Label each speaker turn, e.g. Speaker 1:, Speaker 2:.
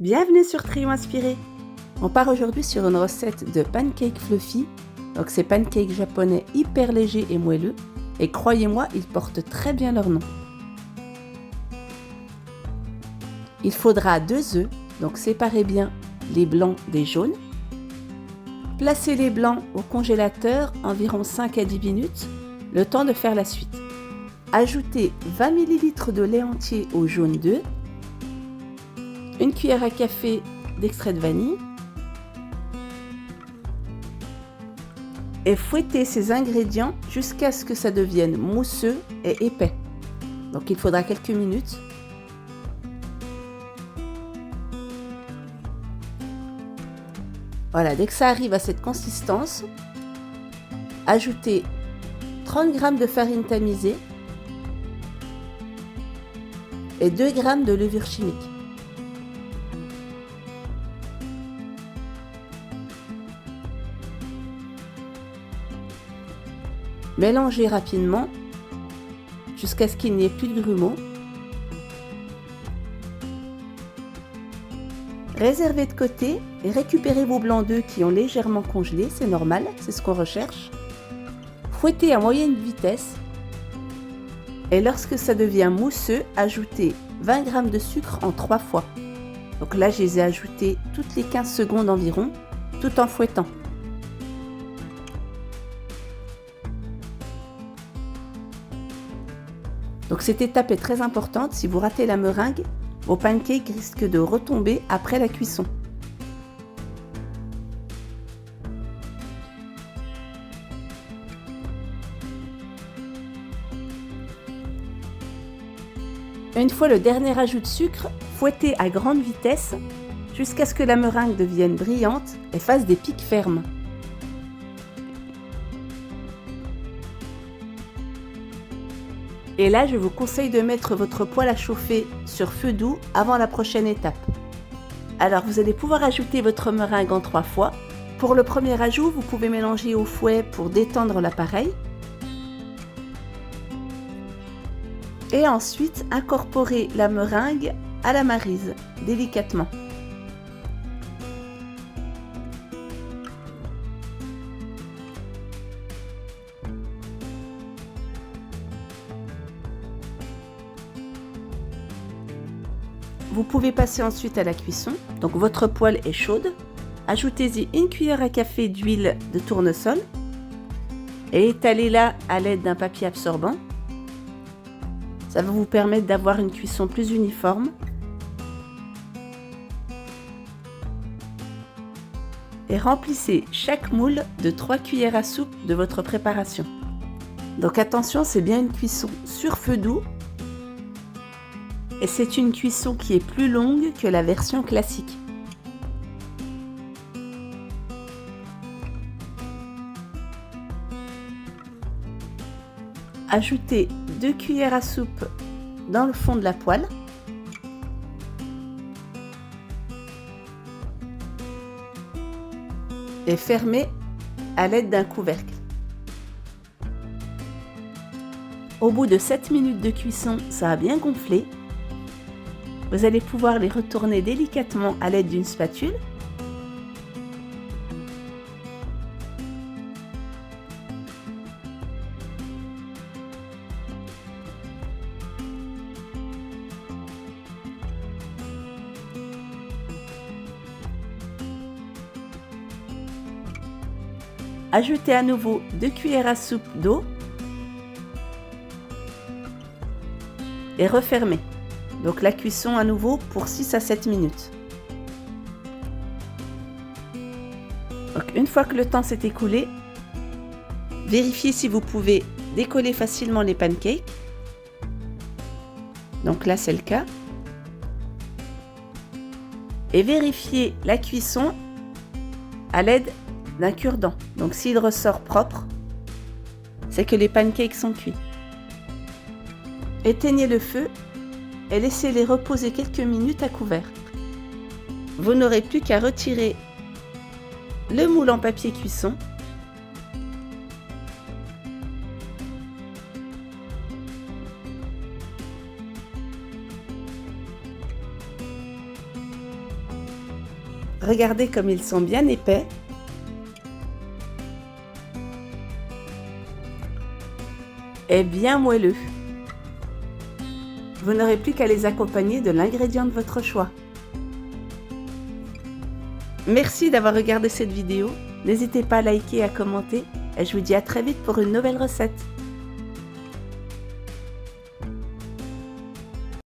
Speaker 1: Bienvenue sur Trio Inspiré. On part aujourd'hui sur une recette de pancakes fluffy. Donc c'est pancakes japonais hyper légers et moelleux. Et croyez-moi, ils portent très bien leur nom. Il faudra 2 œufs, donc séparez bien les blancs des jaunes. Placez les blancs au congélateur environ 5 à 10 minutes, le temps de faire la suite. Ajoutez 20 ml de lait entier au jaune d'œuf, 1 cuillère à café d'extrait de vanille et fouettez ces ingrédients jusqu'à ce que ça devienne mousseux et épais. Donc il faudra quelques minutes. Voilà, dès que ça arrive à cette consistance, ajoutez 30 g de farine tamisée et 2 g de levure chimique. Mélangez rapidement jusqu'à ce qu'il n'y ait plus de grumeaux. Réservez de côté et récupérez vos blancs d'œufs qui ont légèrement congelé, c'est normal, c'est ce qu'on recherche. Fouettez à moyenne vitesse et lorsque ça devient mousseux, ajoutez 20 g de sucre en 3 fois. Donc là, je les ai ajoutés toutes les 15 secondes environ, tout en fouettant. Donc cette étape est très importante, si vous ratez la meringue, vos pancakes risquent de retomber après la cuisson. Une fois le dernier ajout de sucre, fouettez à grande vitesse jusqu'à ce que la meringue devienne brillante et fasse des pics fermes. Et là, je vous conseille de mettre votre poêle à chauffer sur feu doux avant la prochaine étape. Alors, vous allez pouvoir ajouter votre meringue en 3 fois. Pour le premier ajout, vous pouvez mélanger au fouet pour détendre l'appareil. Et ensuite, incorporer la meringue à la maryse, délicatement. Vous pouvez passer ensuite à la cuisson. Donc votre poêle est chaude. Ajoutez-y 1 cuillère à café d'huile de tournesol et étalez-la à l'aide d'un papier absorbant. Ça va vous permettre d'avoir une cuisson plus uniforme. Et remplissez chaque moule de 3 cuillères à soupe de votre préparation. Donc attention, c'est bien une cuisson sur feu doux. Et c'est une cuisson qui est plus longue que la version classique. Ajoutez 2 cuillères à soupe dans le fond de la poêle. Et fermez à l'aide d'un couvercle. Au bout de 7 minutes de cuisson, ça a bien gonflé. Vous allez pouvoir les retourner délicatement à l'aide d'une spatule. Ajoutez à nouveau 2 cuillères à soupe d'eau et refermez. Donc la cuisson à nouveau pour 6 à 7 minutes. Donc une fois que le temps s'est écoulé, vérifiez si vous pouvez décoller facilement les pancakes. Donc là c'est le cas. Et vérifiez la cuisson à l'aide d'un cure-dent. Donc s'il ressort propre, c'est que les pancakes sont cuits. Éteignez le feu et laissez-les reposer quelques minutes à couvert. Vous n'aurez plus qu'à retirer le moule en papier cuisson Regardez comme ils sont bien épais. Et bien moelleux. Vous n'aurez plus qu'à les accompagner de l'ingrédient de votre choix. Merci d'avoir regardé cette vidéo. N'hésitez pas à liker et à commenter. Et je vous dis à très vite pour une nouvelle recette.